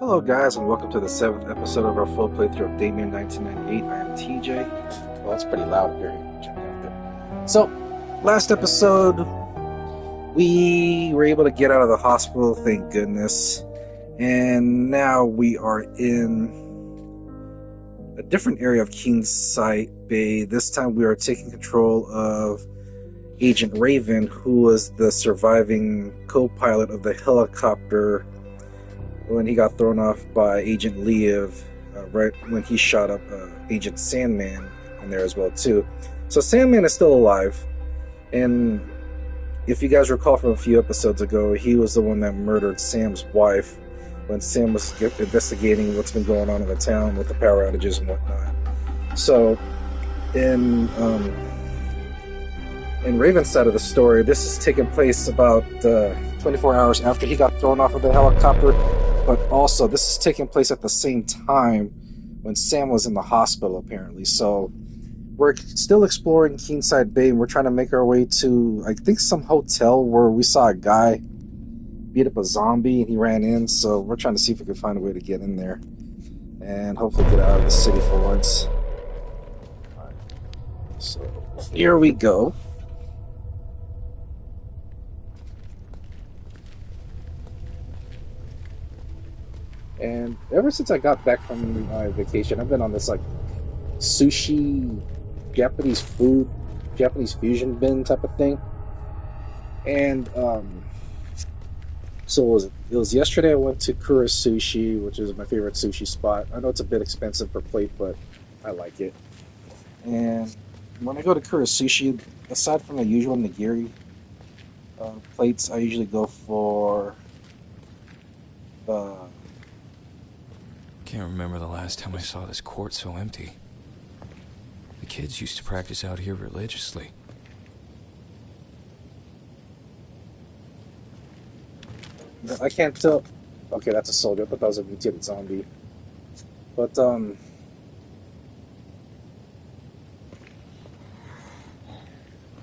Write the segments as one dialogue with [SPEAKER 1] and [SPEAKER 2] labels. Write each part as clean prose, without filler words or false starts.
[SPEAKER 1] Hello guys and welcome to the 7th episode of our full playthrough of Daymare 1998. I am TJ. Well, that's pretty loud here. Check out there. So, last episode, we were able to get out of the hospital, thank goodness. And now we are in a different area of Kingsight Bay. This time we are taking control of Agent Raven, who was the surviving co-pilot of the helicopter when he got thrown off by Agent Liev, right when he shot up Agent Sandman in there as well too. So Sandman is still alive, and if you guys recall from a few episodes ago, he was the one that murdered Sam's wife when Sam was investigating what's been going on in the town with the power outages and whatnot. So in Raven's side of the story, this is taking place about 24 hours after he got thrown off of the helicopter. But also, this is taking place at the same time when Sam was in the hospital, apparently. So, we're still exploring Kingsight Bay, and we're trying to make our way to, I think, some hotel where we saw a guy beat up a zombie, and he ran in. So, we're trying to see if we can find a way to get in there and hopefully get out of the city for once. Alright. So, here we go. And ever since I got back from my vacation, I've been on this like sushi, Japanese food, Japanese fusion bin type of thing. And so it was yesterday I went to Kura Sushi, which is my favorite sushi spot. I know it's a bit expensive per plate, but I like it. And when I go to Kura Sushi, aside from the usual nigiri plates, I usually go for
[SPEAKER 2] Can't remember the last time I saw this court so empty. The kids used to practice out here religiously.
[SPEAKER 1] I can't tell. Okay, that's a soldier. I thought that was a mutated zombie. But, are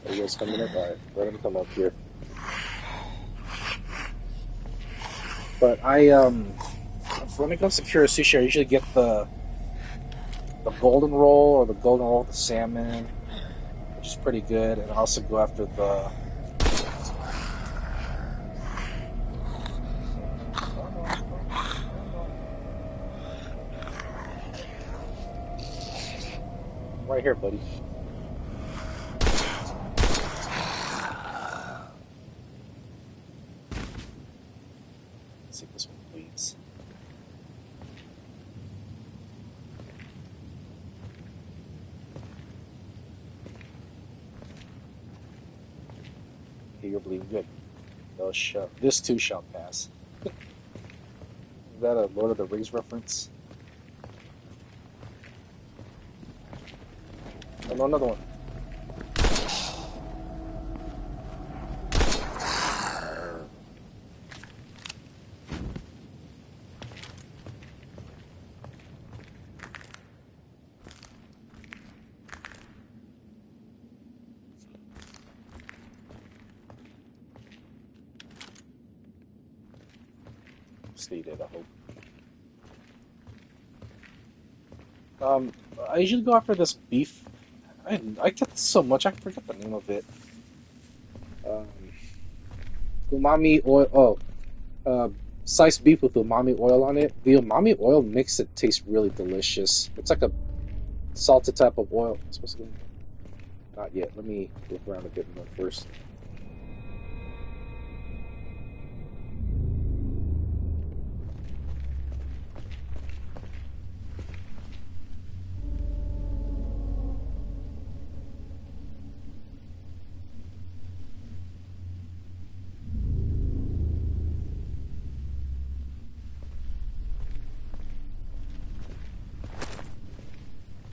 [SPEAKER 1] you guys coming up? Alright, let him come up here. But when it comes to Kura Sushi, I usually get the golden roll or the golden roll with the salmon, which is pretty good, and I also go after the right here, buddy. Let's see if this one bleeds. Okay, you're bleeding good. This too shall pass. Is that a Lord of the Rings reference? Oh, no, another one. Stay dead, I hope. I usually go after this beef. I get this so much, I forget the name of it. Umami oil. Sliced beef with umami oil on it. The umami oil makes it taste really delicious. It's like a salted type of oil. It's supposed to be... Not yet. Let me look around a bit more first.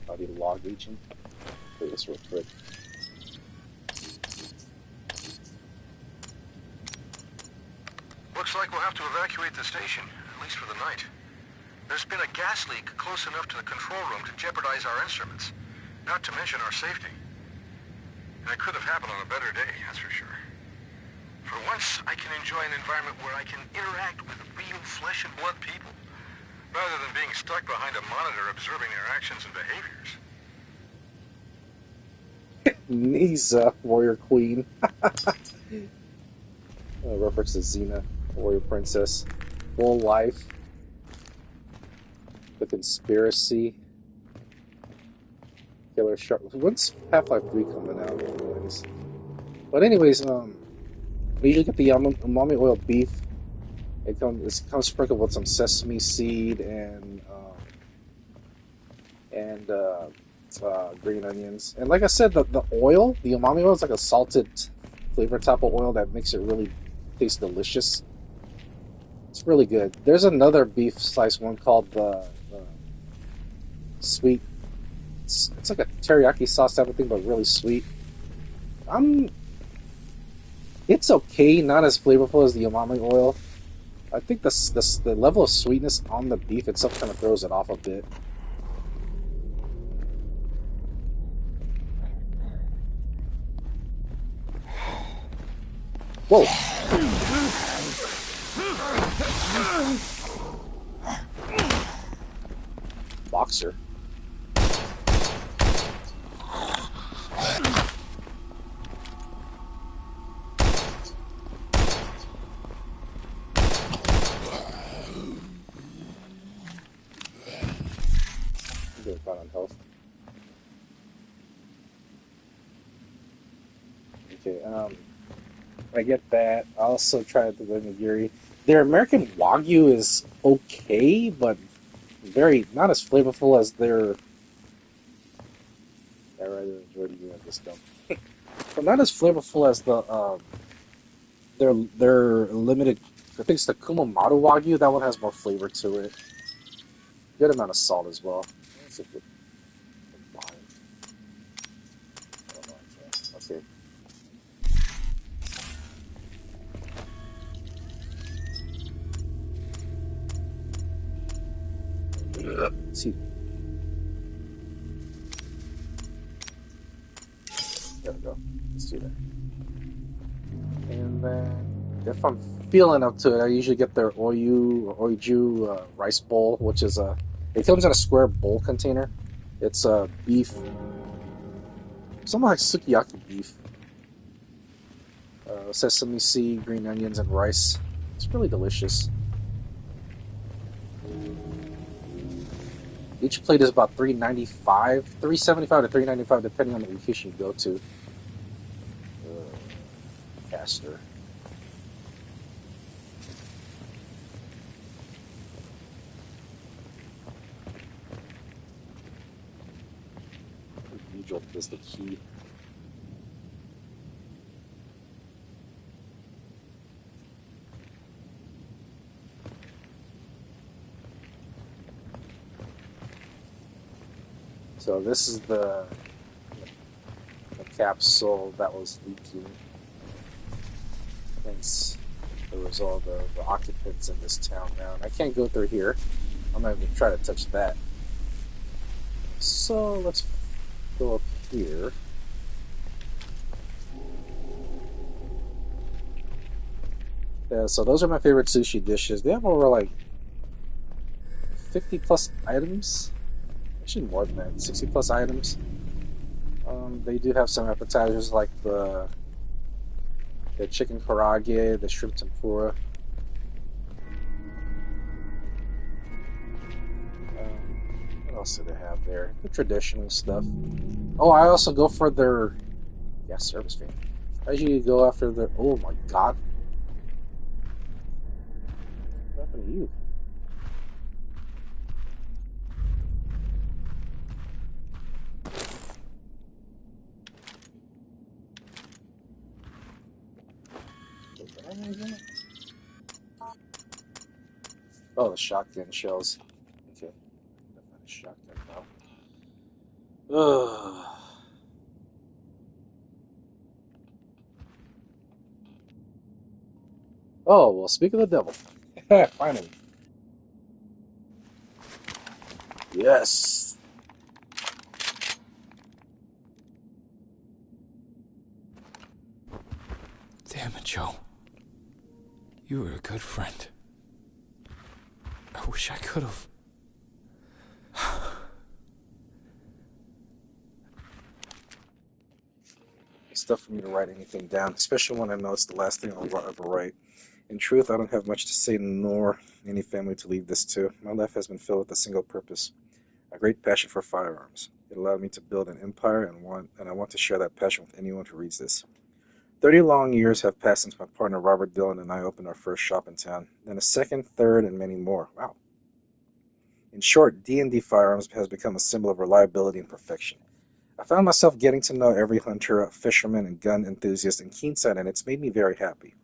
[SPEAKER 1] I'll need a log agent. Do this real quick.
[SPEAKER 3] Looks like we'll have to evacuate the station, at least for the night. There's been a gas leak close enough to the control room to jeopardize our instruments, not to mention our safety. And it could have happened on a better day, that's for sure. For once, I can enjoy an environment where I can interact with real flesh and blood people. rather than being stuck behind a monitor observing their actions and behaviors.
[SPEAKER 1] Nisa, warrior queen. Reference to Xena, warrior princess. Full life. The conspiracy. Killer shark. When's Half-Life 3 coming out? Anyways, we usually get the umami oil beef. It comes sprinkled with some sesame seed and green onions. And like I said, the oil, the umami oil, is like a salted flavor type of oil that makes it really taste delicious. It's really good. There's another beef slice one called the sweet. It's like a teriyaki sauce type of thing, but really sweet. It's okay, not as flavorful as the umami oil. I think the level of sweetness on the beef itself kind of throws it off a bit. Whoa! Boxer. On health. Okay, I get that. I also tried the nigiri. Their American Wagyu is okay, but not as flavorful as their. I rather enjoyed eating at this dump, but not as flavorful as their limited. I think it's the Kumamoto Wagyu. That one has more flavor to it. Good amount of salt as well. Okay. See. There we go. Let's do that. And then, if I'm feeling up to it, I usually get their oiju rice bowl, which is it comes in a square bowl container. It's beef, something like sukiyaki beef. Sesame seed, green onions, and rice. It's really delicious. Each plate is about $3.95 to $3.95, depending on the location you go to. Caster. Needle is the key. So this is the capsule that was leaking. Hence the result of the occupants in this town now. And I can't go through here. I'm not even try to touch that. So let's go up here. Yeah, so those are my favorite sushi dishes. They have over like 50 plus items. Actually more than that, 60 plus items. They do have some appetizers like the chicken karaage, the shrimp tempura. What else do they have there? The traditional stuff. Oh, I also go for their service fee. I usually go after their. Oh my god! What happened to you? Oh, the shotgun shells. Okay. Shotgun now. Ugh. Oh, well, speak of the devil. Finally. Yes.
[SPEAKER 2] Damn it, Joe. You were a good friend. I wish I could have.
[SPEAKER 1] tough for me to write anything down, especially when I know it's the last thing I'll ever write. In truth, I don't have much to say, nor any family to leave this to. My life has been filled with a single purpose, a great passion for firearms. It allowed me to build an empire, and I want to share that passion with anyone who reads this. 30 long years have passed since my partner Robert Dillon and I opened our first shop in town, then a second, third, and many more. Wow. In short, D&D Firearms has become a symbol of reliability and perfection. I found myself getting to know every hunter, fisherman, and gun enthusiast and keen sight, and it's made me very happy.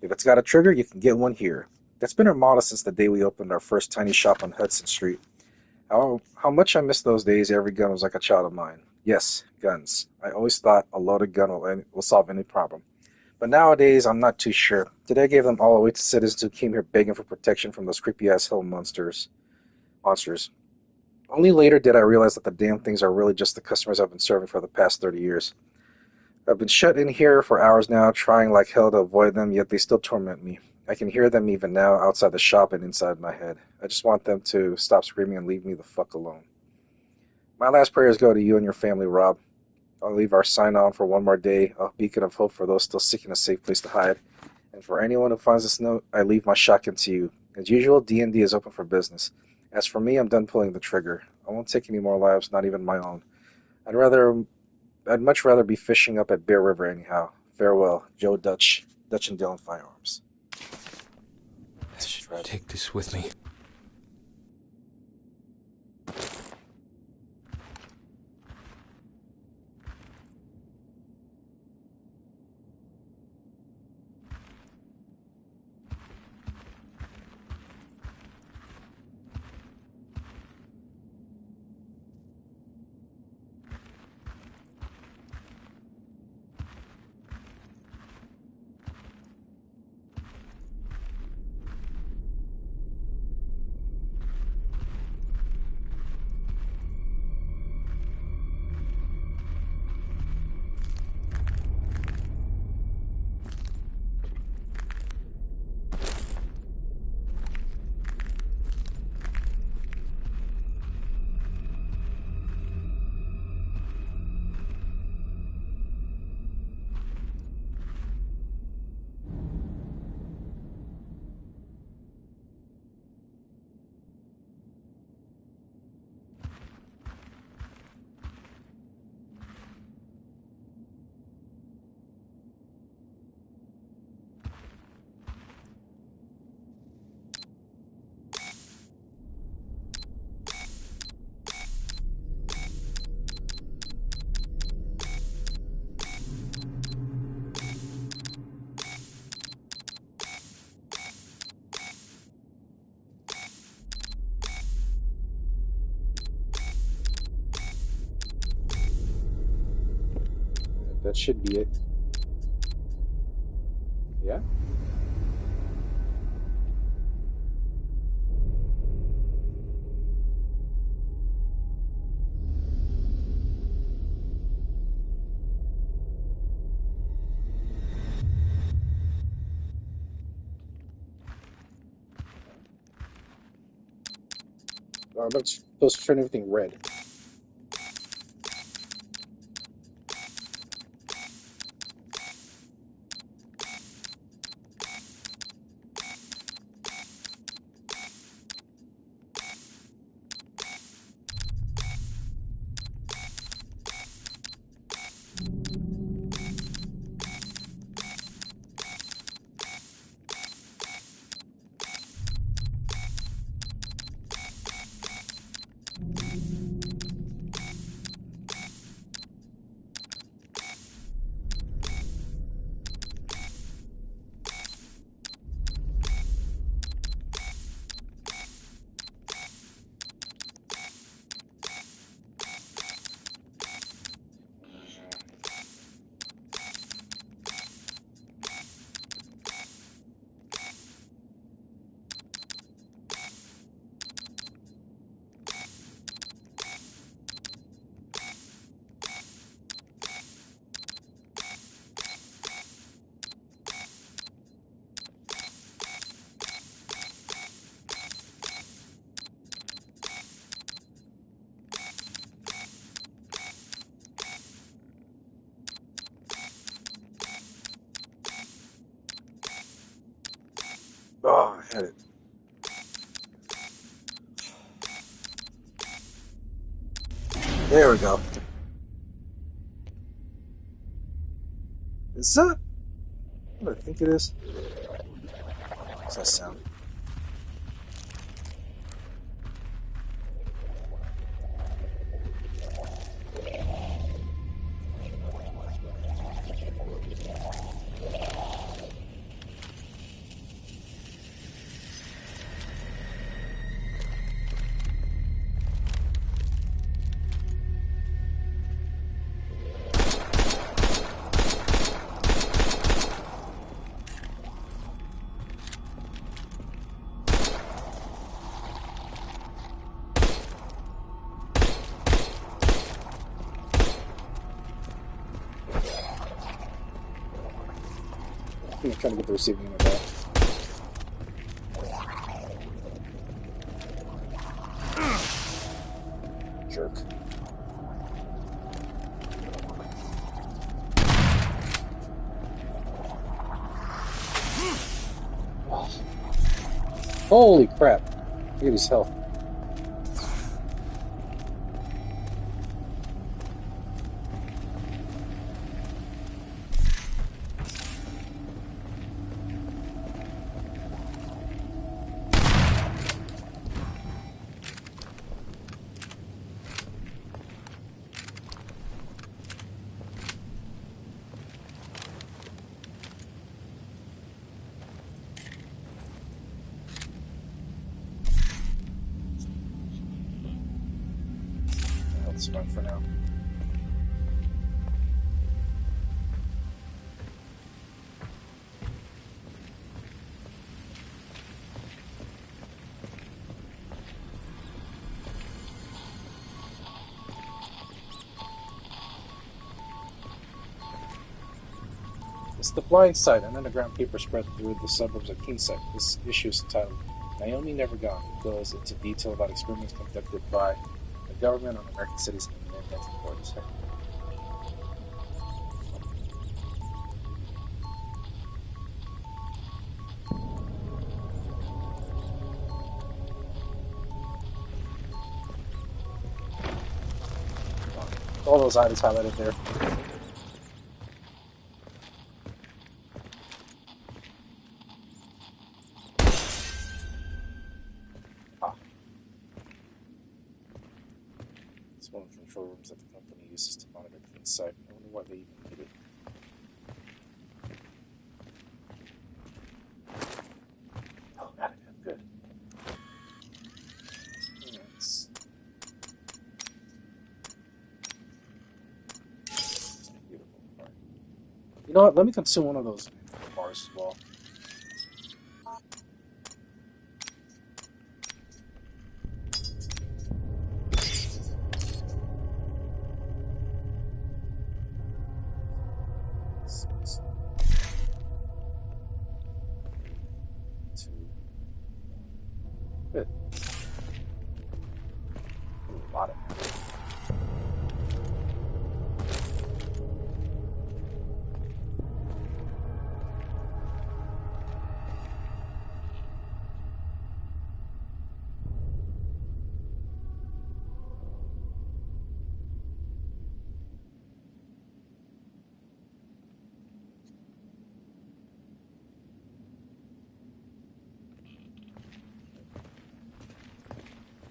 [SPEAKER 1] If it's got a trigger, you can get one here. That's been our motto since the day we opened our first tiny shop on Hudson Street. How much I miss those days. Every gun was like a child of mine. Yes, guns. I always thought a loaded gun will solve any problem. But nowadays, I'm not too sure. Today I gave them all away to citizens who came here begging for protection from those creepy-ass hill monsters. Only later did I realize that the damn things are really just the customers I've been serving for the past 30 years. I've been shut in here for hours now, trying like hell to avoid them, yet they still torment me. I can hear them even now, outside the shop and inside my head. I just want them to stop screaming and leave me the fuck alone. My last prayers go to you and your family, Rob. I'll leave our sign on for one more day, a beacon of hope for those still seeking a safe place to hide. And for anyone who finds this note, I leave my shotgun to you. As usual, D&D is open for business. As for me, I'm done pulling the trigger. I won't take any more lives, not even my own. I'd much rather be fishing up at Bear River anyhow. Farewell, Joe Dutch, Dutch and Dillon Firearms.
[SPEAKER 2] I should take this with me.
[SPEAKER 1] That should be it. Yeah? I'm supposed to turn everything red. Edit. There we go. Is that what I think it is? What's that sound? I'm trying to get the receiving end of that. Jerk. Oh. Holy crap. Look at his health. That's fine for now. It's The Blind Side, an underground paper spread through the suburbs of Keenside. This issue is entitled Naomi Never Gone. It goes into detail about experiments conducted by the government on American cities and their mental authorities. All those items highlighted there. It's one of the control rooms that the company uses to monitor Keenside. I wonder why they even need it. Oh, got it. Good. Yes. Beautiful. All right. You know what? Let me consume one of those bars as well. Good. A lot of it.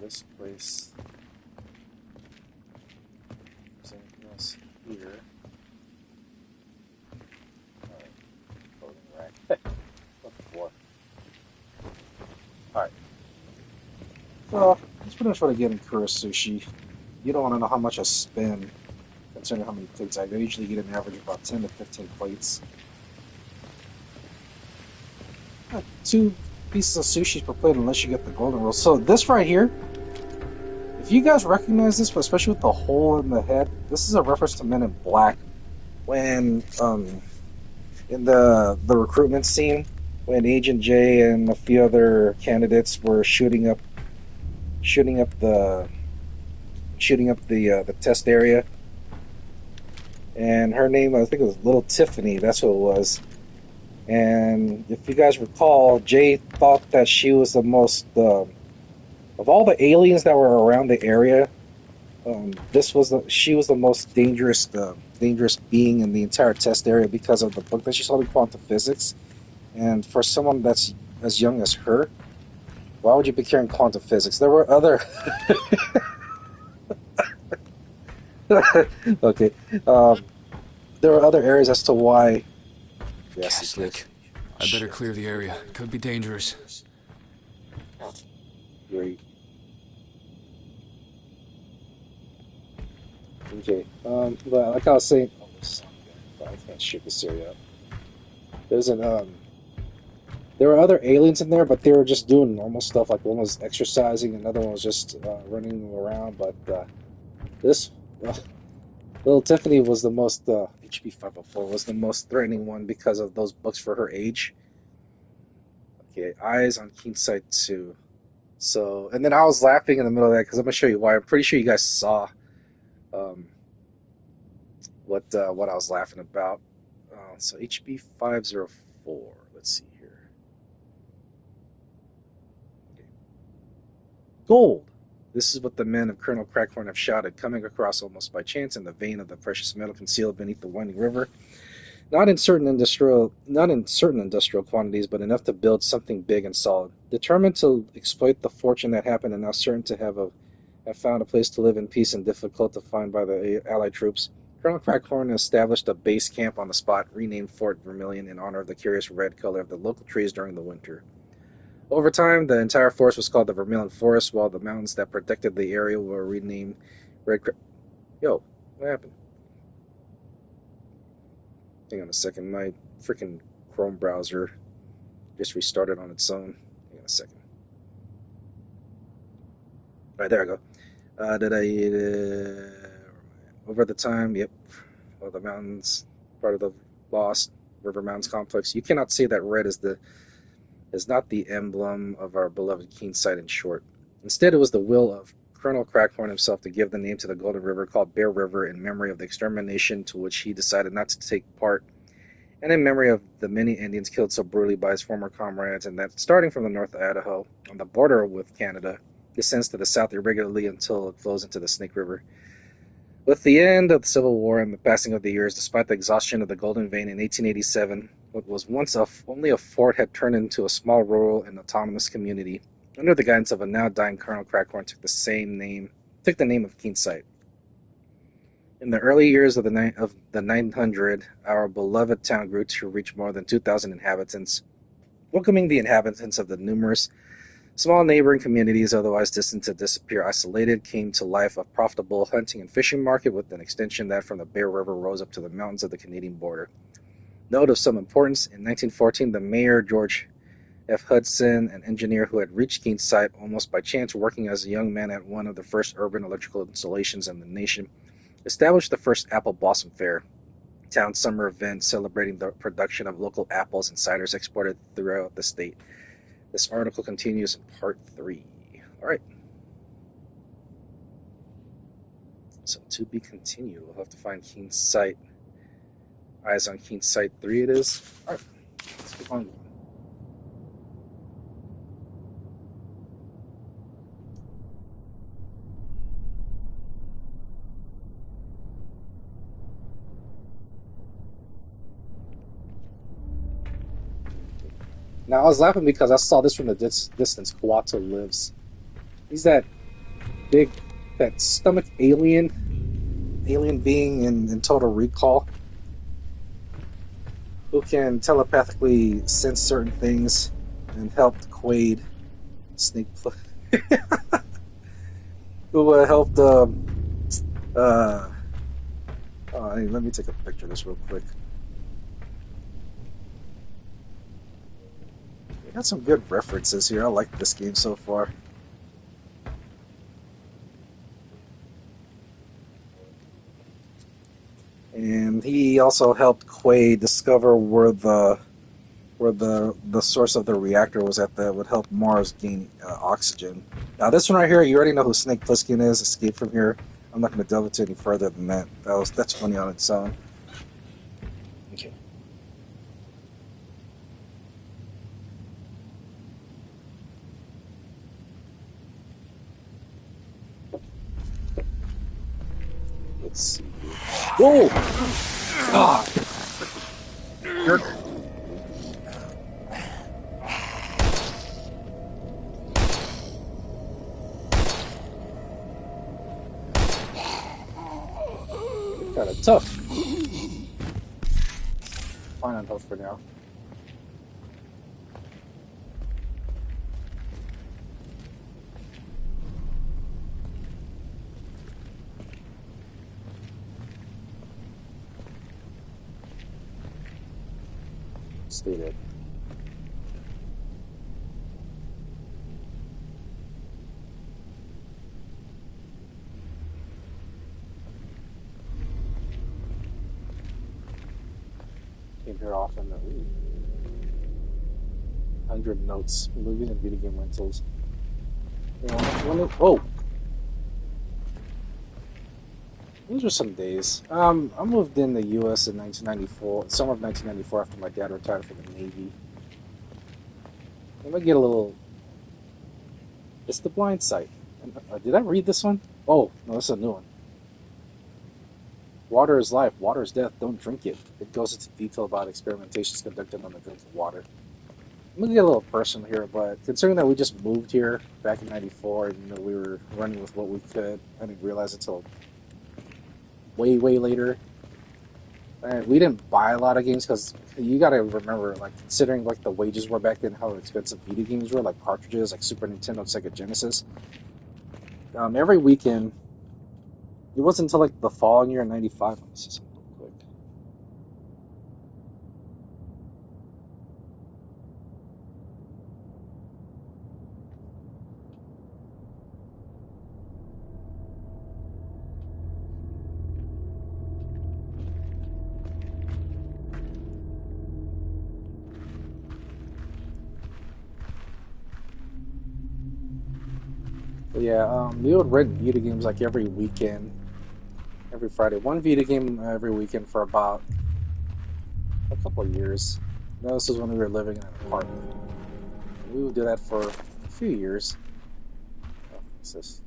[SPEAKER 1] This place. Is anything else here? Alright. Loading rack. What for? Alright. Well, let's finish what I get in Kura Sushi. You don't want to know how much I spend, considering how many plates I usually get an average of about 10 to 15 plates. 2 pieces of sushi per plate unless you get the golden roll. So this right here, if you guys recognize this, but especially with the hole in the head, this is a reference to Men in Black. When in the recruitment scene, when Agent J and a few other candidates were shooting up the test area, and her name, I think it was Little Tiffany. That's who it was. And if you guys recall, Jay thought that she was the most of all the aliens that were around the area. She was the most dangerous being in the entire test area because of the book that she saw in quantum physics. And for someone that's as young as her, why would you be carrying quantum physics? There were other. Okay, um, there were other areas as to why. Yes,
[SPEAKER 2] Gas leak. I better clear the area. Could be dangerous.
[SPEAKER 1] Great. Okay. But like I was saying, oh, I can't shoot this area up. There's an There were other aliens in there, but they were just doing normal stuff. Like one was exercising, another one was just running around. But this little Tiffany was the most HB 504 was the most threatening one because of those books for her age. Okay, eyes on keen sight 2. So, and then I was laughing in the middle of that because I'm gonna show you why. I'm pretty sure you guys saw um, what I was laughing about. So HB 504. Let's see here. Okay. Gold. This is what the men of Colonel Crackhorn have shouted, coming across almost by chance in the vein of the precious metal concealed beneath the winding river. Not in certain industrial quantities, but enough to build something big and solid. Determined to exploit the fortune that happened, and now certain to have found a place to live in peace and difficult to find by the Allied troops, Colonel Crackhorn established a base camp on the spot, renamed Fort Vermilion in honor of the curious red color of the local trees during the winter. Over time, the entire forest was called the Vermilion Forest, while the mountains that protected the area were renamed Red. Yo, what happened? Hang on a second. My freaking Chrome browser just restarted on its own. Hang on a second. All right, there I go. Over the time? Yep. Well, the mountains, part of the Lost River Mountains complex. You cannot say that red is not the emblem of our beloved Keen Sight in short. Instead, it was the will of Colonel Crackhorn himself to give the name to the Golden River called Bear River in memory of the extermination to which he decided not to take part, and in memory of the many Indians killed so brutally by his former comrades, and that starting from the north of Idaho, on the border with Canada, descends to the south irregularly until it flows into the Snake River. With the end of the Civil War and the passing of the years, despite the exhaustion of the Golden Vein in 1887, what was once only a fort had turned into a small rural and autonomous community. Under the guidance of a now dying Colonel Crackhorn, took the name of Keen Sight. In the early years of the 900, our beloved town grew to reach more than 2,000 inhabitants, welcoming the inhabitants of the numerous small neighboring communities, otherwise destined to disappear isolated, came to life a profitable hunting and fishing market with an extension that from the Bear River rose up to the mountains of the Canadian border. Note of some importance, in 1914, the mayor, George F. Hudson, an engineer who had reached Keen Sight almost by chance working as a young man at one of the first urban electrical installations in the nation, established the first Apple Blossom Fair, town summer event celebrating the production of local apples and ciders exported throughout the state. This article continues in part 3. All right. So to be continued. We'll have to find Keen Sight. Eyes on Keen Sight 3 it is. All right. Let's keep on going. Now, I was laughing because I saw this from the distance. Kawato lives. He's that big, that stomach alien being in Total Recall, who can telepathically sense certain things and helped Quaid, Snake, who helped. Hey, let me take a picture of this real quick. We got some good references here. I like this game so far. And he also helped Quaid discover where the source of the reactor was at that would help Mars gain oxygen. Now this one right here, you already know who Snake Plissken is. Escape from here. I'm not going to delve into any further than that. That's funny on its own. Okay. Let's see. Whoa! God! Jerk. You're kind of tough. Fine on health for now. Stay dead. Came here often. 100 notes. Movies and video game rentals. Oh! Those were some days. I moved in the U.S. in 1994, summer of 1994, after my dad retired from the Navy. Let me get a little. It's The Blind Site. Did I read this one? Oh, no, this is a new one. Water is life. Water is death. Don't drink it. It goes into detail about experimentations conducted on the drinking water. I'm gonna get a little personal here, but considering that we just moved here back in '94, and we were running with what we could, I didn't realize until way later. And we didn't buy a lot of games because you gotta remember, like, considering like the wages were back then, how expensive video games were, like cartridges, like Super Nintendo, Sega Genesis. Every weekend, it wasn't until like the following year in '95. Let me see something real quick. But yeah, we would rent video games like every weekend, every Friday. One video game every weekend for about a couple of years. Now, this is when we were living in an apartment. We would do that for a few years. Oh, what's this?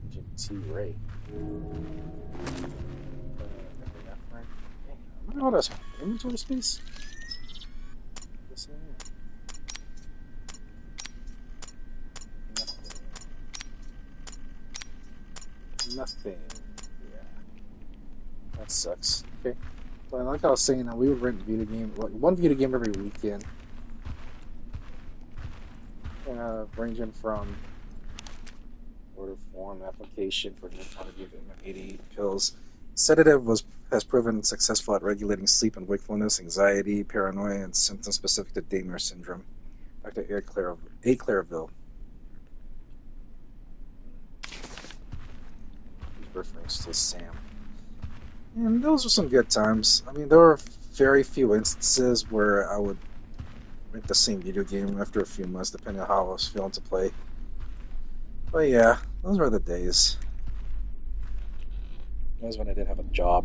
[SPEAKER 1] Agent T. Ray. I wonder how that's inventory space. Nothing. Yeah. That sucks. Okay. Well, like I was saying, we would rent video game, like one video game every weekend. Ranging from order form application for narcotic 80 pills. Sedative has proven successful at regulating sleep and wakefulness, anxiety, paranoia, and symptoms specific to Daymare syndrome. Dr. A. Clairville. Reference to Sam. And those were some good times. I mean, there were very few instances where I would rent the same video game after a few months, depending on how I was feeling to play. But yeah, those were the days. That was when I did have a job.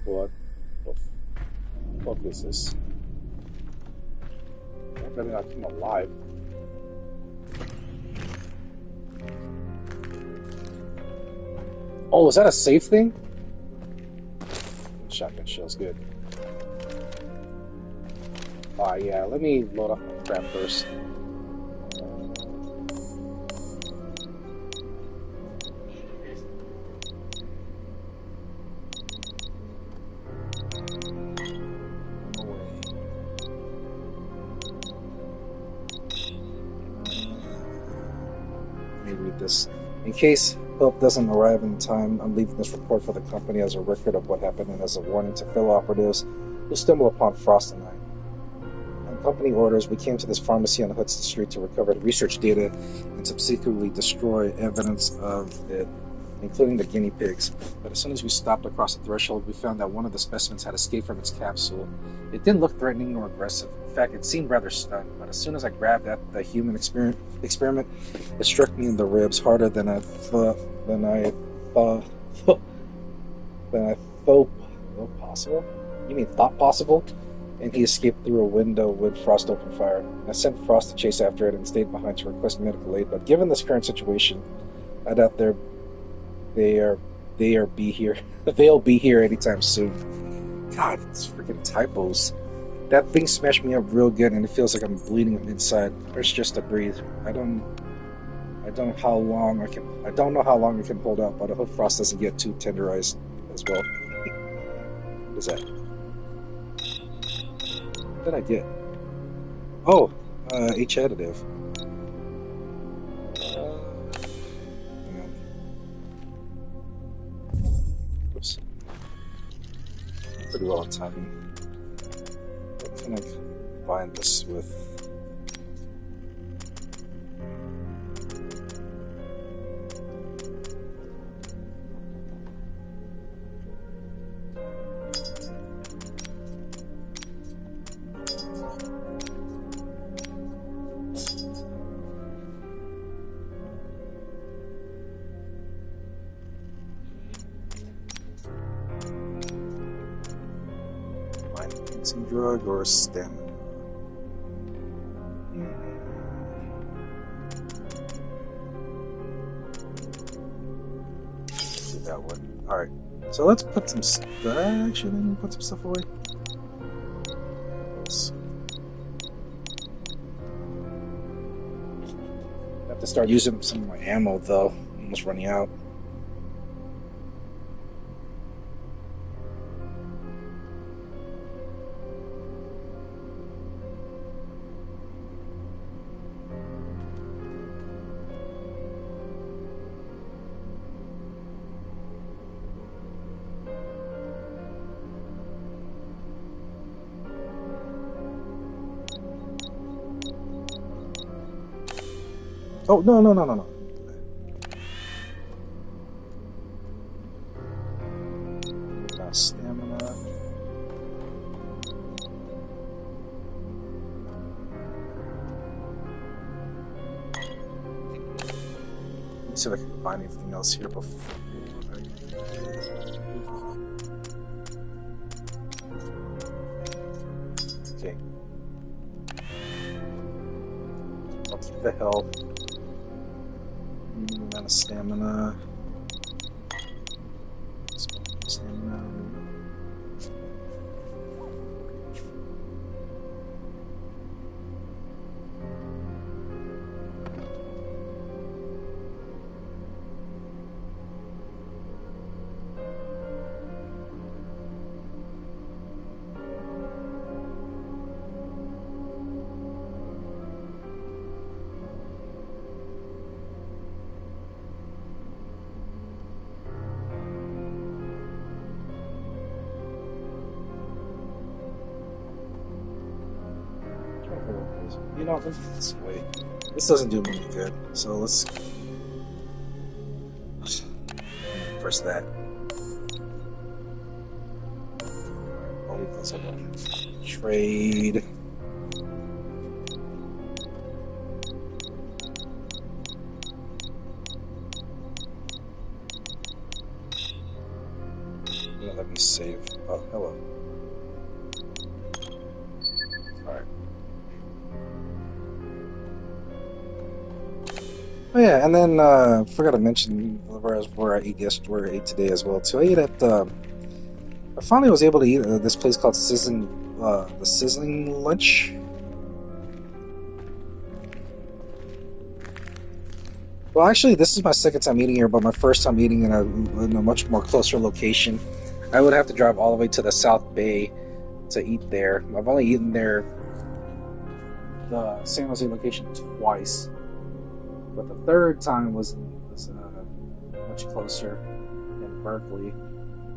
[SPEAKER 1] What the fuck is this? I better not come alive. Oh, is that a safe thing? Shotgun shell's good. Yeah, let me load up my crap first. Read this. In case help doesn't arrive in time, I'm leaving this report for the company as a record of what happened and as a warning to fellow operatives who stumble upon Frost and I. On company orders, we came to this pharmacy on Hudson Street to recover research data and subsequently destroy evidence of it, including the guinea pigs. But as soon as we stopped across the threshold, we found that one of the specimens had escaped from its capsule. It didn't look threatening nor aggressive. In fact, it seemed rather stunned, but as soon as I grabbed at the human experiment, it struck me in the ribs harder than I thought possible. You mean thought possible? And he escaped through a window with Frost opened fire. I sent Frost to chase after it and stayed behind to request medical aid, but given this current situation, I doubt they'll be here anytime soon. God, it's freaking typos. That thing smashed me up real good, and it feels like I'm bleeding on the inside. There's just to breathe. I don't know how long I can hold out, but I hope Frost doesn't get too tenderized as well. What is that? What did I get? Oh, H additive. Oops. Pretty well on timing. What can I combine this with? Some drug or stamina. Do that one. Alright. So let's put some actually, let me put some stuff away. Have to start using some of my ammo though. I'm almost running out. Oh, no. Got stamina. Let me see if I can find anything else here before. Okay. I'll keep the health. Amount of stamina. You know, this way. This doesn't do me any good. So let's first that. I'll leave this alone. Trade. Let me save. Oh, hello. Alright. Oh yeah, and then forgot to mention where I ate today as well too. I ate at I finally was able to eat this place called the Sizzling Lunch. Well, actually, this is my second time eating here, but my first time eating in a much more closer location. I would have to drive all the way to the South Bay to eat there. I've only eaten there, the San Jose location, twice. But the third time was much closer in Berkeley.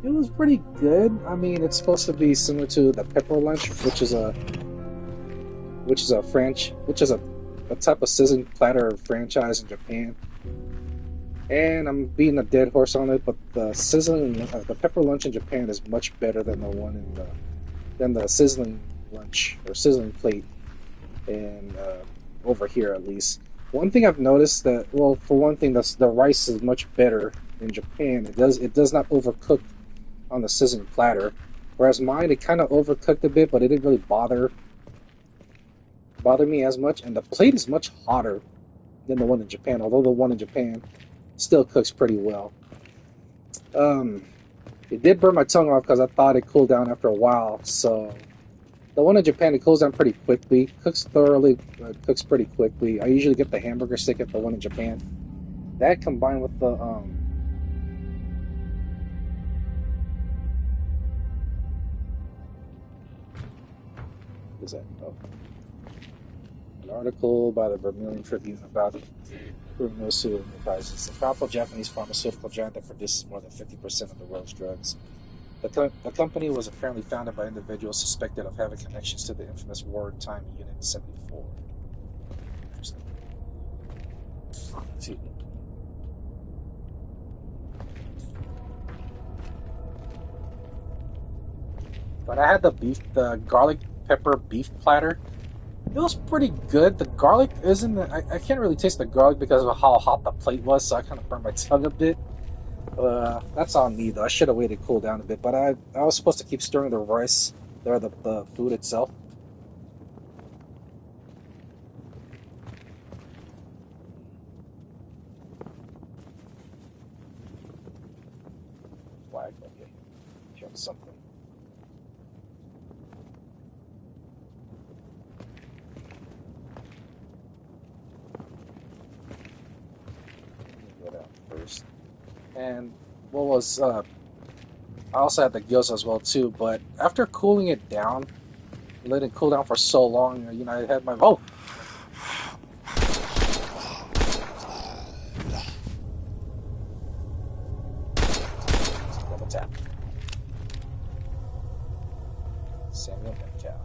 [SPEAKER 1] It was pretty good. I mean, it's supposed to be similar to the Pepper Lunch, which is a type of sizzling platter franchise in Japan. And I'm beating a dead horse on it, but the Pepper Lunch in Japan is much better than the sizzling lunch or sizzling plate in over here at least. One thing I've noticed that, well, for one thing, the rice is much better in Japan. It does not overcook on the sizzling platter, whereas mine it kind of overcooked a bit, but it didn't really bother me as much. And the plate is much hotter than the one in Japan, although the one in Japan still cooks pretty well. Um, it did burn my tongue off because I thought it cooled down after a while. So the one in Japan, it cools down pretty quickly, cooks thoroughly, cooks pretty quickly. I usually get the hamburger stick at the one in Japan. That combined with the what is that? Oh, an article by the Vermilion Tribune about Kurunosu Enterprises, a powerful Japanese pharmaceutical giant that produces more than 50% of the world's drugs. The company was apparently founded by individuals suspected of having connections to the infamous wartime Unit 74. Interesting. Excuse me. But I had the garlic pepper beef platter. It was pretty good. The garlic isn't. I can't really taste the garlic because of how hot the plate was, so I kind of burned my tongue a bit. That's on me though. I should have waited to cool down a bit. But I was supposed to keep stirring the rice, or the food itself. Flag. Okay. Show something. Let me go down first. And what was I also had the gyoza as well too. But after cooling it down, let it cool down for so long, I had my double tap. Samuel Metcalf.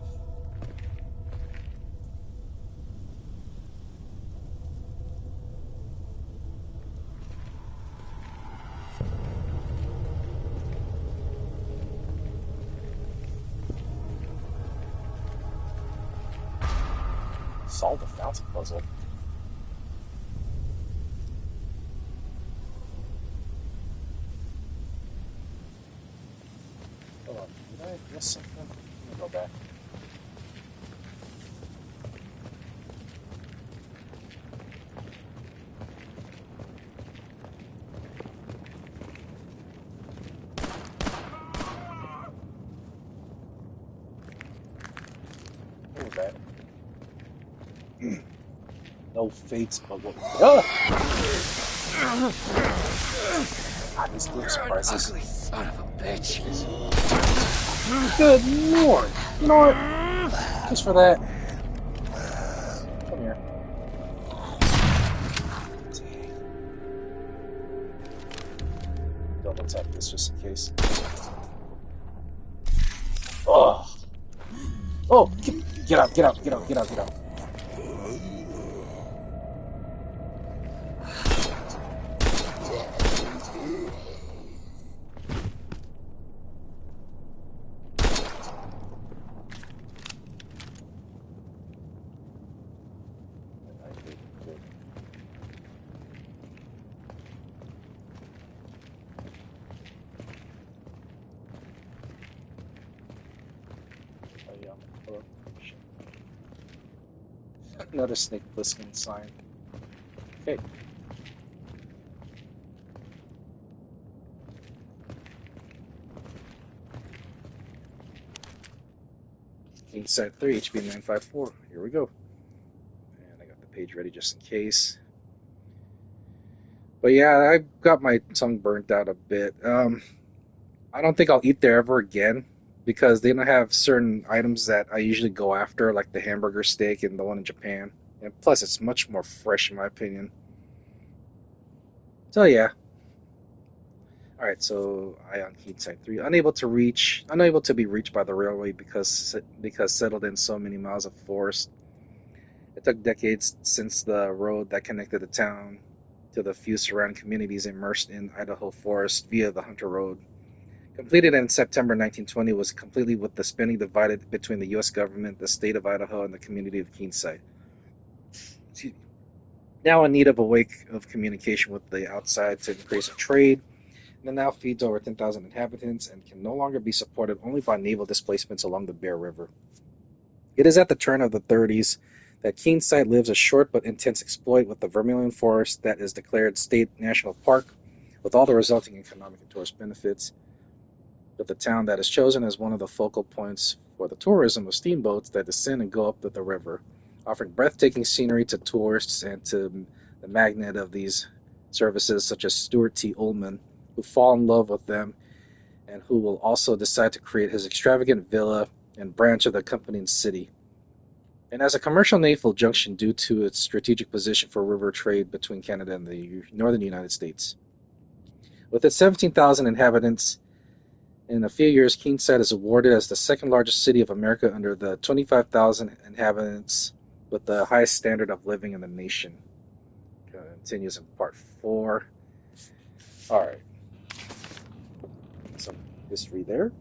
[SPEAKER 1] Solve the fountain puzzle. Hold on, did I miss something? Let me go back. What was that? No fates, but what? These game surprises.
[SPEAKER 2] Ugly son of a bitch.
[SPEAKER 1] Good lord! You know what? Just for that. Come here. Double tap this just in case. Oh! Oh! Get out! Get out! Get out! Get out! Get out! Another snake listening sign. Okay. Inside 3, HB 954. Here we go. And I got the page ready just in case. But yeah, I got my tongue burnt out a bit. I don't think I'll eat there ever again because they don't have certain items that I usually go after, like the hamburger steak and the one in Japan. And plus, it's much more fresh, in my opinion. So yeah. All right. So Ion Key Site 3, unable to be reached by the railway because settled in so many miles of forest. It took decades since the road that connected the town to the few surrounding communities immersed in Idaho forest via the Hunter Road Completed in September 1920, was completely with the spending divided between the U.S. government, the state of Idaho, and the community of Keenside. Now in need of a wake of communication with the outside to increase trade, and it now feeds over 10,000 inhabitants and can no longer be supported only by naval displacements along the Bear River. It is at the turn of the 30s that Keenside lives a short but intense exploit with the Vermilion Forest that is declared state national park, with all the resulting economic and tourist benefits. But the town that is chosen as one of the focal points for the tourism of steamboats that descend and go up the river, offering breathtaking scenery to tourists and to the magnet of these services such as Stuart T. Ullman, who fall in love with them and who will also decide to create his extravagant villa and branch of the accompanying city. And as a commercial naval junction due to its strategic position for river trade between Canada and the northern United States. With its 17,000 inhabitants, in a few years, Keenside is awarded as the second largest city of America under the 25,000 inhabitants with the highest standard of living in the nation. Continues in part 4. All right. Some history there.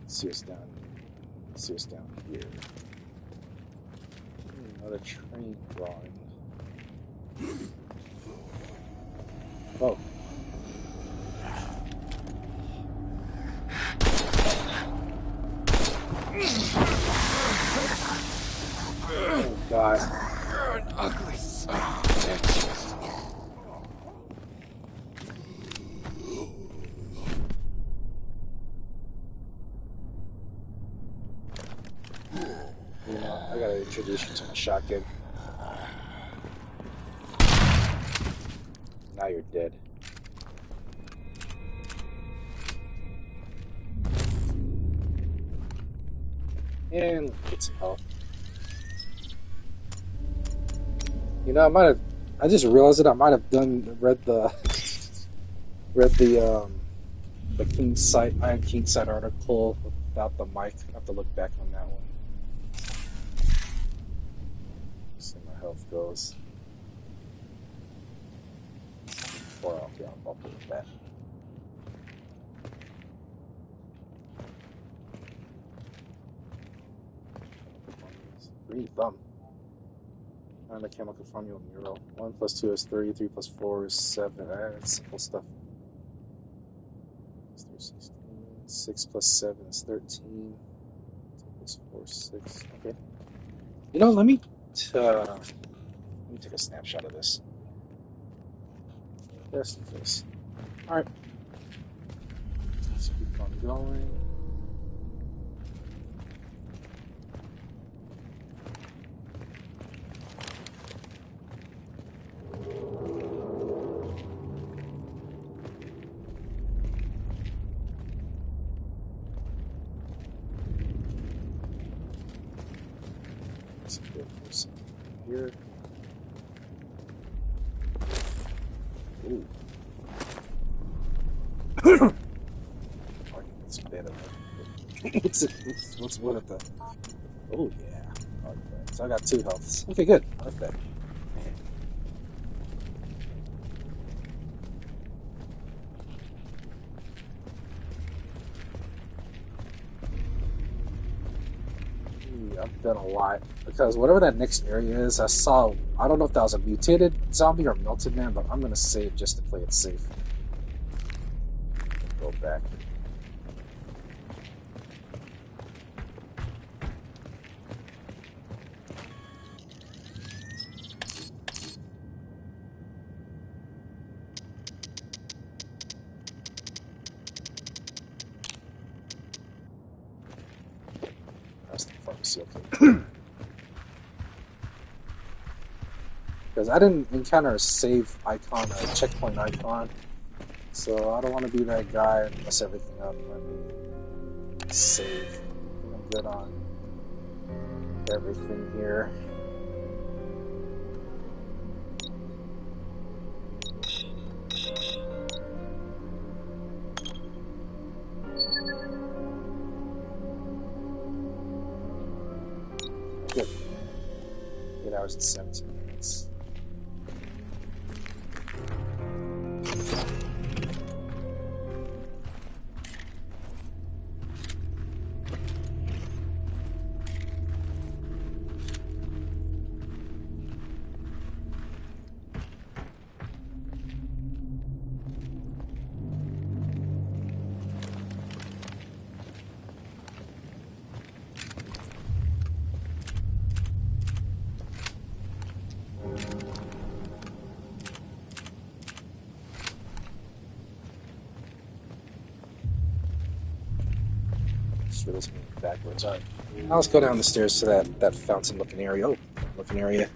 [SPEAKER 1] See us down here. Another train drawing. Oh. Oh, God.
[SPEAKER 2] You're an ugly son of a bitch.
[SPEAKER 1] You know, I gotta introduce you to my shotgun. Now you're dead. And get some help. You know, I just realized that I might have read the Iron Keenside article without the mic. I have to look back on that one. See how my health goes. I'll put it back. Green thumb. I'm a chemical formula mural. 1 plus 2 is 3, 3 plus 4 is 7. That's simple stuff. 16. 6 plus 7 is 13. 2 plus 4 is 6. Okay. You know, let me take a snapshot of this. Just in case. Alright. Let's keep on going. Let's get this here. Ooh. It's better. What's one of the? Oh yeah. Okay. So I got 2 healths. Okay, good. I like that. I've done a lot because whatever that next area is, I don't know if that was a mutated zombie or melted man, but I'm gonna save just to play it safe. Go back. That's the pharmacy, okay. Because I didn't encounter a save icon or a checkpoint icon, so I don't want to be that guy and mess everything up. Save. I'm good on everything here. Good. 8 hours and 17 minutes. Just realized I'm moving backwards. All right. Now let's go down the stairs to that fountain-looking area. Oh, looking area.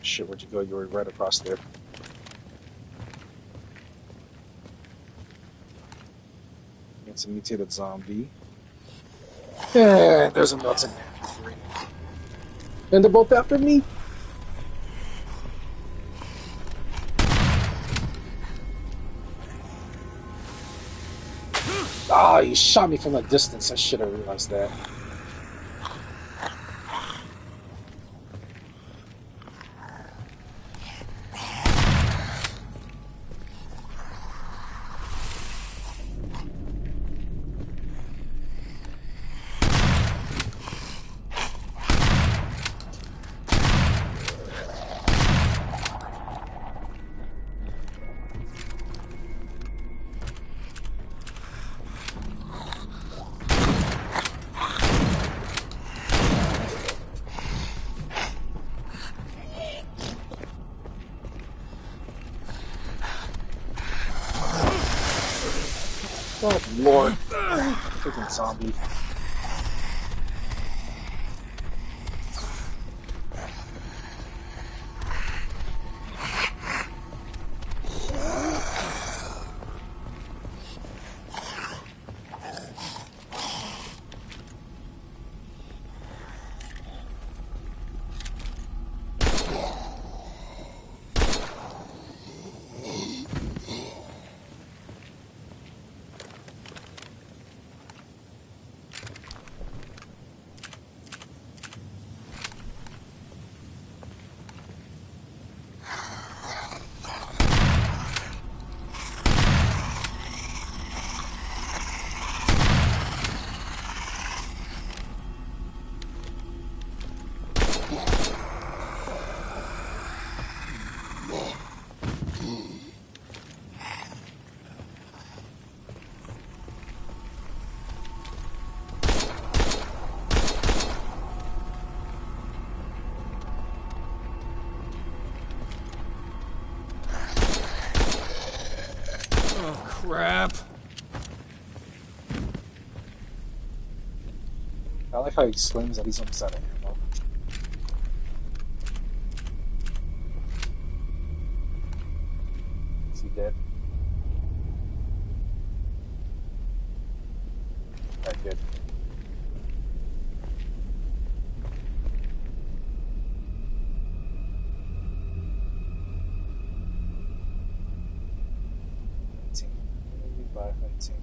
[SPEAKER 1] Shit, where'd you go? You were right across there. It's a mutated zombie. Yeah, there's a melted. And they're both after me. Ah, he shot me from a distance. I should have realized that. Oh, Lord. Freaking zombie.
[SPEAKER 2] Crap.
[SPEAKER 1] I like how he exclaims that he's almost out of ammo. Is he dead? Alright, good. By 19.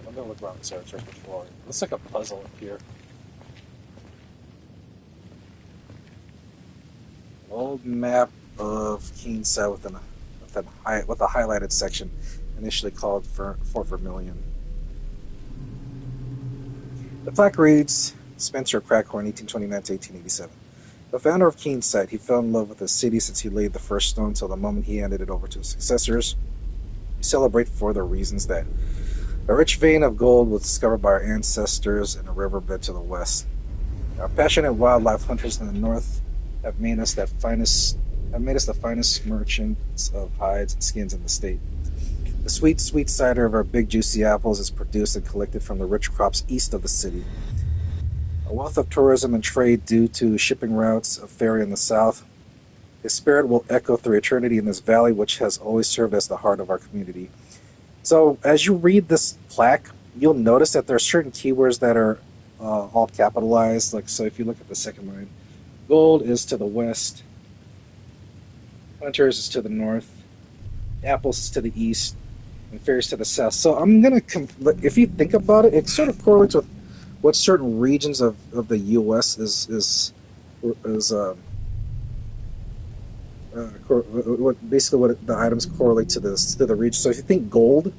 [SPEAKER 1] I'm gonna look around this area, check the floor. Looks like a puzzle up here. An old map of Keenside with a highlighted section, initially called for Fort Vermilion. The plaque reads, Spencer Crackhorn, 1829 to 1887. The founder of Keenside, he fell in love with the city since he laid the first stone till the moment he handed it over to his successors. We celebrate for the reasons that a rich vein of gold was discovered by our ancestors in a riverbed to the west. Our passionate wildlife hunters in the north have made us the finest merchants of hides and skins in the state. The sweet, sweet cider of our big juicy apples is produced and collected from the rich crops east of the city. A wealth of tourism and trade due to shipping routes of ferry in the south. His spirit will echo through eternity in this valley, which has always served as the heart of our community. So, as you read this plaque, you'll notice that there are certain keywords that are all capitalized. Like, so if you look at the second line, gold is to the west, hunters is to the north, apples is to the east, and ferries to the south. So I'm gonna, if you think about it, it sort of correlates with what certain regions of the U.S. is what basically what the items correlate to the region. So if you think gold,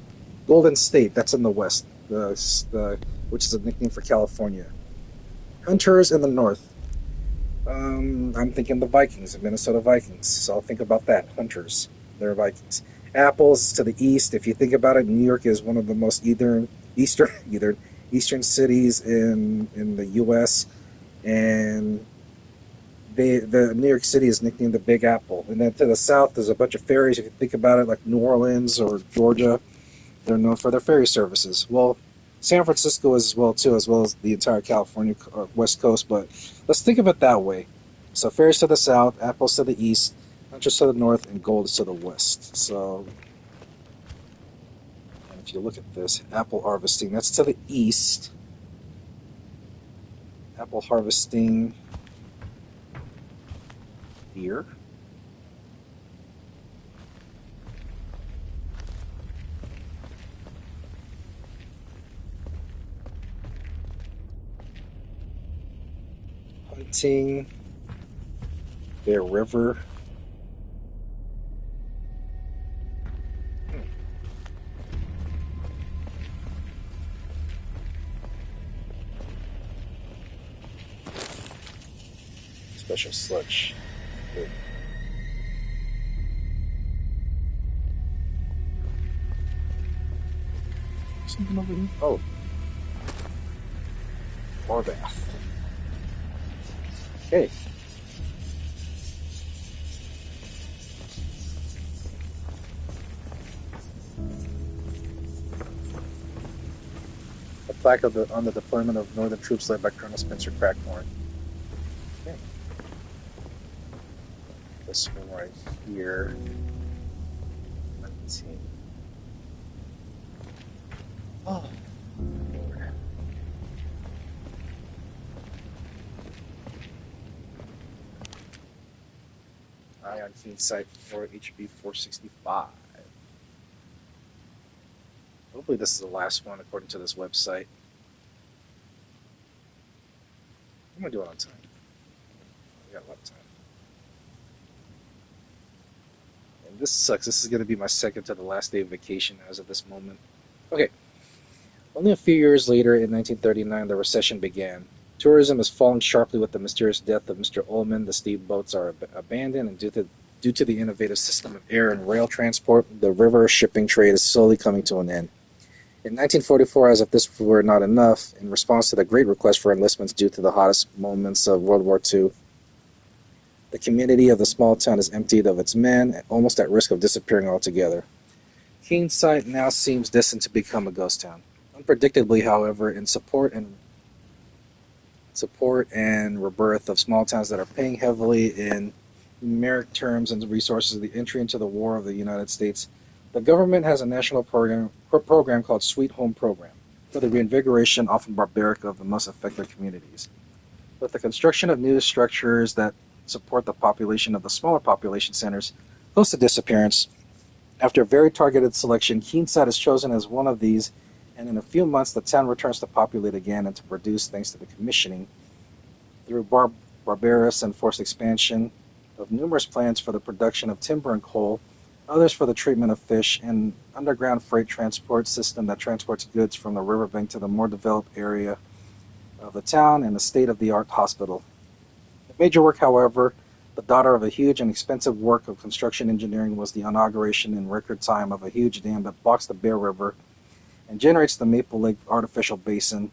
[SPEAKER 1] Golden State, that's in the west, which is a nickname for California. Hunters in the north. I'm thinking the Vikings, the Minnesota Vikings. So I'll think about that. Hunters, they're Vikings. Apples to the east. If you think about it, New York is one of the most eastern cities in the U.S. and the New York City is nicknamed the Big Apple. And then to the south, there's a bunch of ferries. If you think about it, like New Orleans or Georgia, they're known for their ferry services. Well, San Francisco is as well as the entire California West Coast. But let's think of it that way. So ferries to the south, apples to the east, hunches to the north, and gold is to the west. So, and if you look at this, apple harvesting, that's to the east. Apple harvesting here. Hunting, Bear River. Special sludge. Good. Something over here? Oh, more bath. Okay. A plaque on the deployment of Northern troops led by Colonel Spencer Crackmore. Okay. This one right here. 19. Oh, Lord. Ion feed site for HB 465. Hopefully this is the last one according to this website. I'm gonna do it on time. We got a lot of time. And this sucks. This is gonna be my second to the last day of vacation as of this moment. Okay. Only a few years later, in 1939, the recession began. Tourism has fallen sharply with the mysterious death of Mr. Ullman. The steamboats are abandoned, and due to the innovative system of air and rail transport, the river shipping trade is slowly coming to an end. In 1944, as if this were not enough, in response to the great request for enlistments due to the hottest moments of World War II, the community of the small town is emptied of its men, almost at risk of disappearing altogether. Keenside now seems destined to become a ghost town. Unpredictably, however, in support and rebirth of small towns that are paying heavily in numeric terms and resources of the entry into the war of the United States, the government has a national program called Sweet Home Program for the reinvigoration, often barbaric, of the most affected communities. With the construction of new structures that support the population of the smaller population centers close to disappearance, after a very targeted selection, Keenside is chosen as one of these, and in a few months the town returns to populate again and to produce, thanks to the commissioning, through barbarous and forced expansion, of numerous plants for the production of timber and coal, others for the treatment of fish, and underground freight transport system that transports goods from the riverbank to the more developed area of the town, and a state-of-the-art hospital. The major work, however, the daughter of a huge and expensive work of construction engineering, was the inauguration in record time of a huge dam that blocks the Bear River and generates the Maple Lake artificial basin,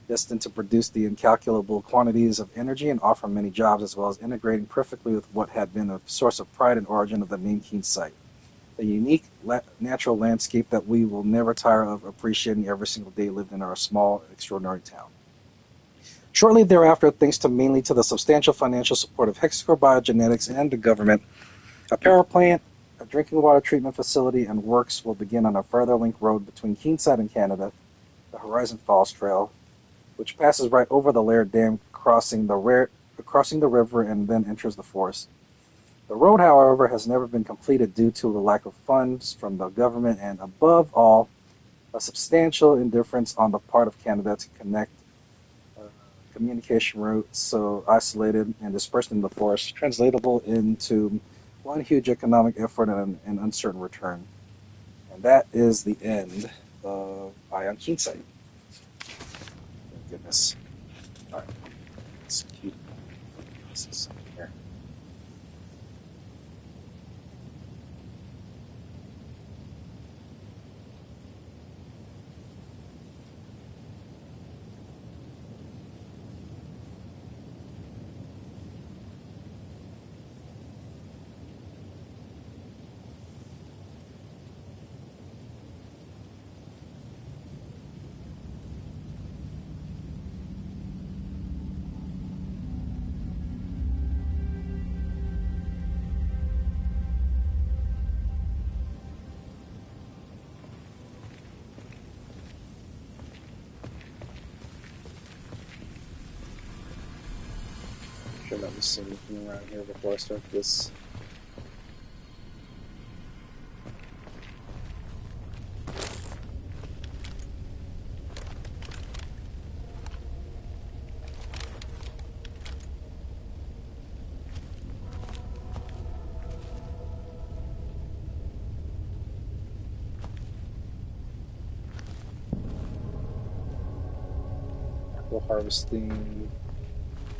[SPEAKER 1] destined to produce the incalculable quantities of energy and offer many jobs, as well as integrating perfectly with what had been a source of pride and origin of the name Keenside, a unique natural landscape that we will never tire of appreciating every single day lived in our small, extraordinary town. Shortly thereafter, thanks mainly to the substantial financial support of Hexacore Biogenetics and the government, a power plant, a drinking water treatment facility, and works will begin on a further link road between Keenside and Canada, the Horizon Falls Trail, which passes right over the Laird Dam, crossing the river and then enters the forest. The road, however, has never been completed due to the lack of funds from the government and, above all, a substantial indifference on the part of Canada to connect communication route so isolated and dispersed in the forest, translatable into one huge economic effort and an uncertain return. And that is the end of Ion Keysight. Oh, goodness. Alright, let's keep this here. Sure that was anything around here before I start this. Apple harvesting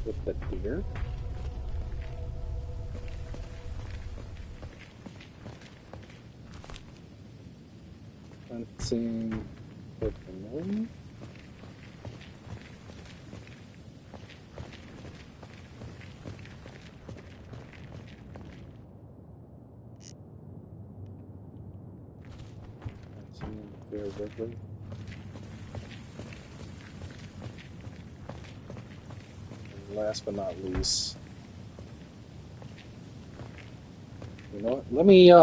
[SPEAKER 1] with the deer. Planting with the melon. Planting there river. And last but not least, you know what? Let me you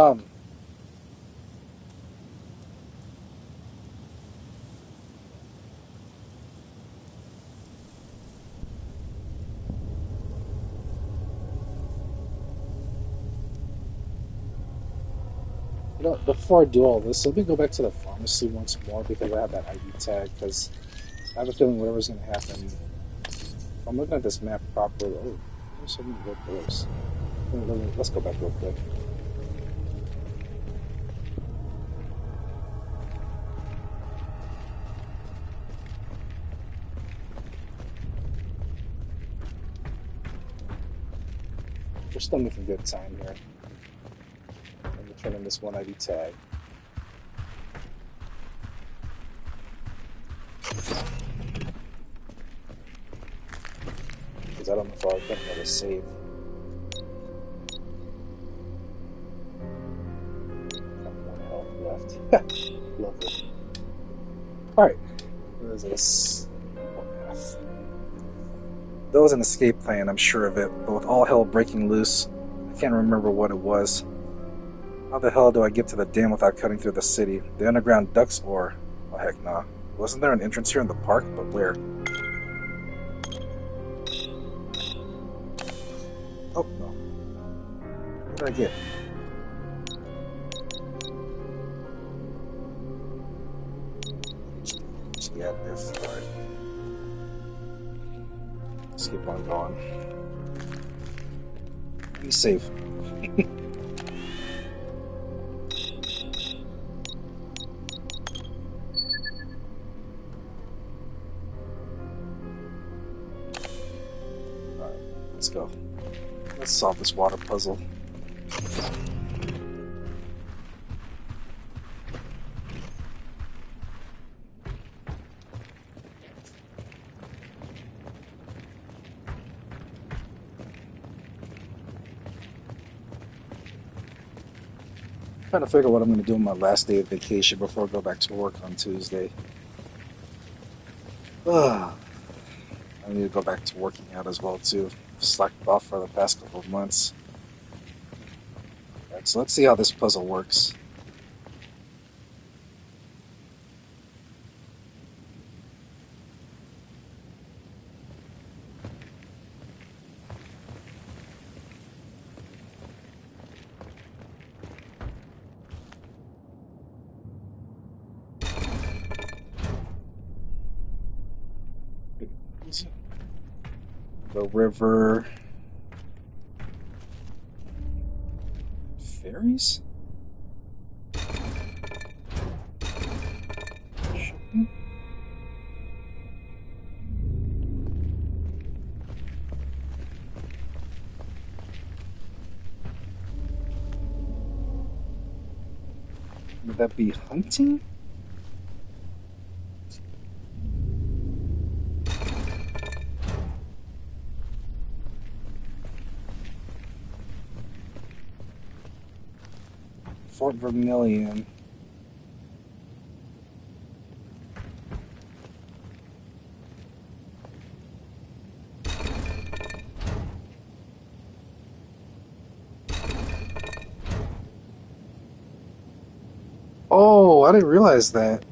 [SPEAKER 1] know, before I do all this, let me go back to the pharmacy once more because I have that ID tag. Because I have a feeling whatever's going to happen. If I'm looking at this map properly. Oh, there's so many red doors. Let's go back real quick. We're still making good time here. I'm going to turn in this one ID tag. Because I don't know if I'll get another save. One health left. Lovely. Alright. What is this? There was an escape plan, I'm sure of it, but with all hell breaking loose, I can't remember what it was. How the hell do I get to the dam without cutting through the city? The underground ducts or... Oh, heck nah. Wasn't there an entrance here in the park? But where? Oh, no. What did I get? Yeah, this. Alright. Let's keep on going. Be safe. Alright, let's go. Let's solve this water puzzle. Trying to figure out what I'm going to do on my last day of vacation before I go back to work on Tuesday. I need to go back to working out as well too. Slacked off for the past couple of months. Alright, so let's see how this puzzle works. The river. Ferries? Shipping? Would that be hunting? Fort Vermilion. Oh, I didn't realize that.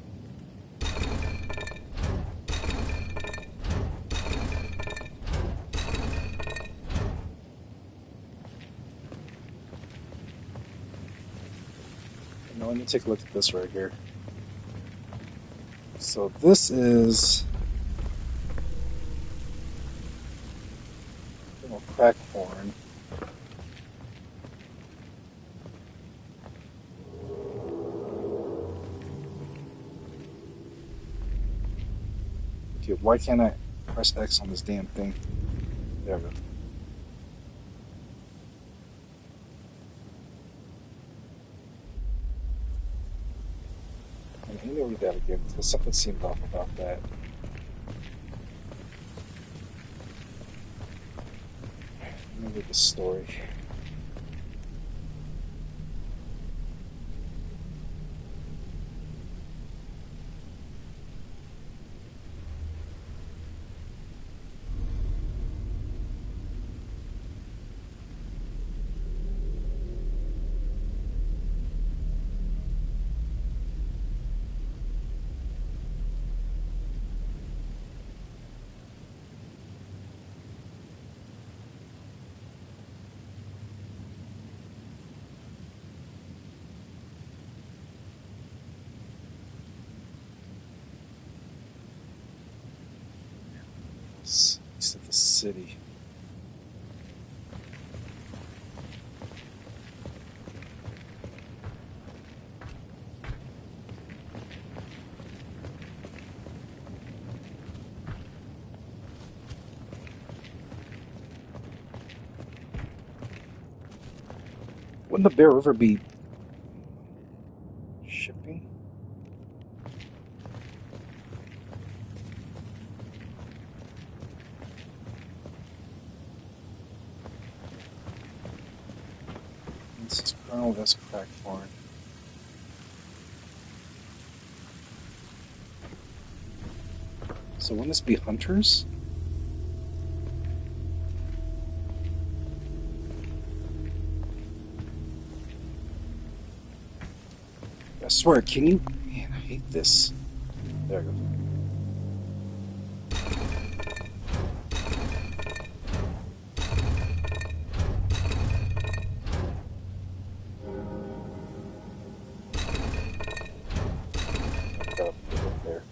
[SPEAKER 1] Now let me take a look at this right here. So this is a little crack horn. Okay, why can't I press X on this damn thing? There we go. Let me read that again, because something seemed off about that. Let me read the story. East of the city. Wouldn't the Bear River be shipping? This is Colonel West Crackthorn. So wouldn't this be hunters? I swear, can you... Man, I hate this. There we go. Gotta put it there.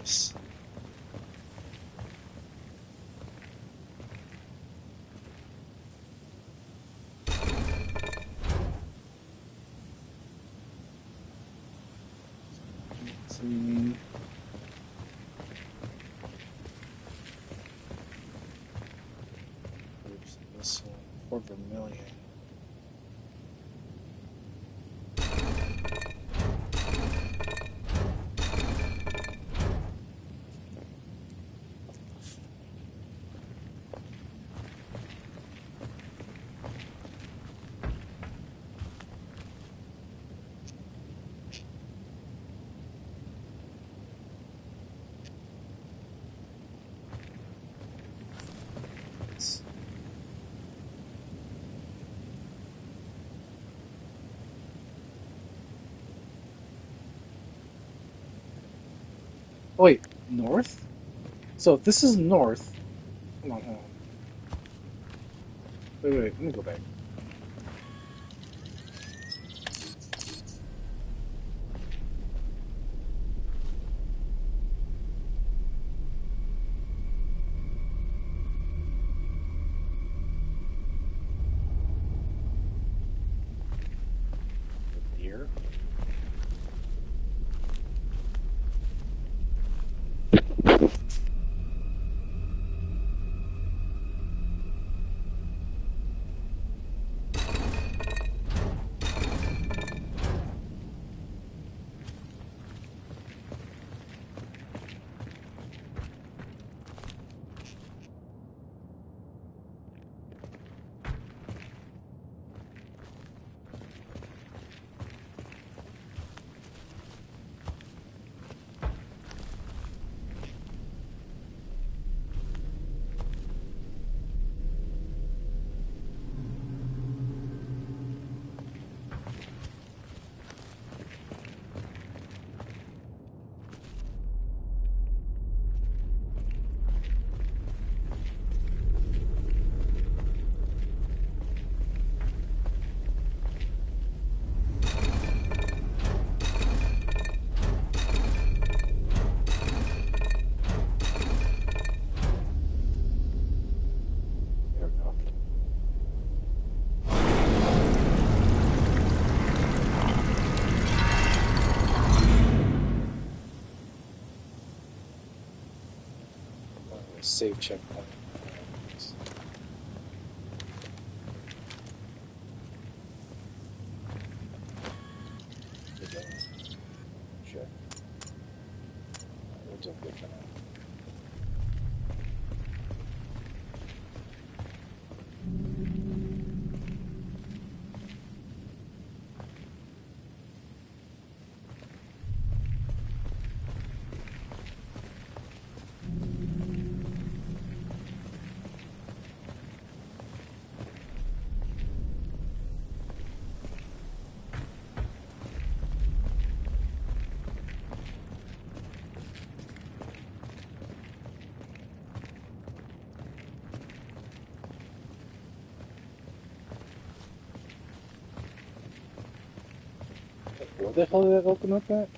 [SPEAKER 1] this. See. Oops, this one, $250,000. Oh, wait, north? So if this is north, hold on, hold on. Wait, let me go back. Here. There we go. Save checkpoint. Check. We're doing good for now. Where the hell did that open up at?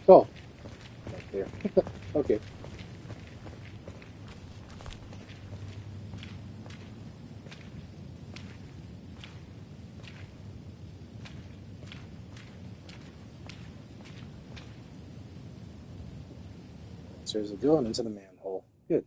[SPEAKER 1] Oh, right there. Okay. So there's a going into the manhole. Good.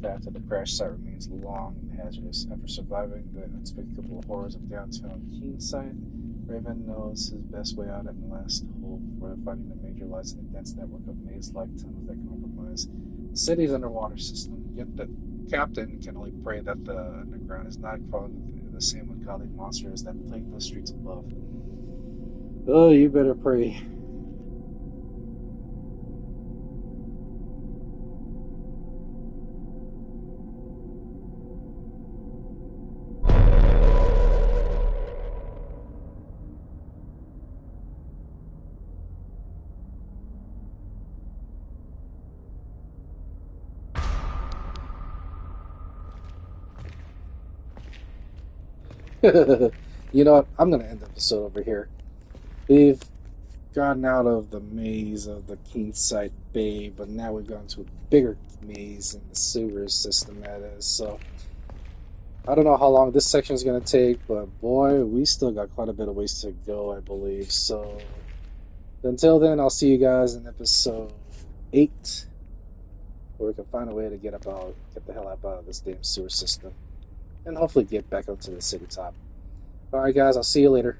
[SPEAKER 1] The path to the crash site remains long and hazardous. After surviving the unspeakable horrors of downtown Keenside, Raven knows his best way out at the last hole before finding the major lights in a dense network of maze-like tunnels that compromise the city's underwater system. Yet the captain can only pray that the underground is not crawling with the same ungodly monsters that plague the streets above. Oh, you better pray. You know what? I'm gonna end the episode over here. We've gotten out of the maze of the Kingside Bay, but now we've gone to a bigger maze in the sewer system that is. So I don't know how long this section is gonna take, but boy, we still got quite a bit of ways to go, I believe. So until then, I'll see you guys in episode 8, where we can find a way to get the hell up out of this damn sewer system, and hopefully get back up to the city top. All right, guys, I'll see you later.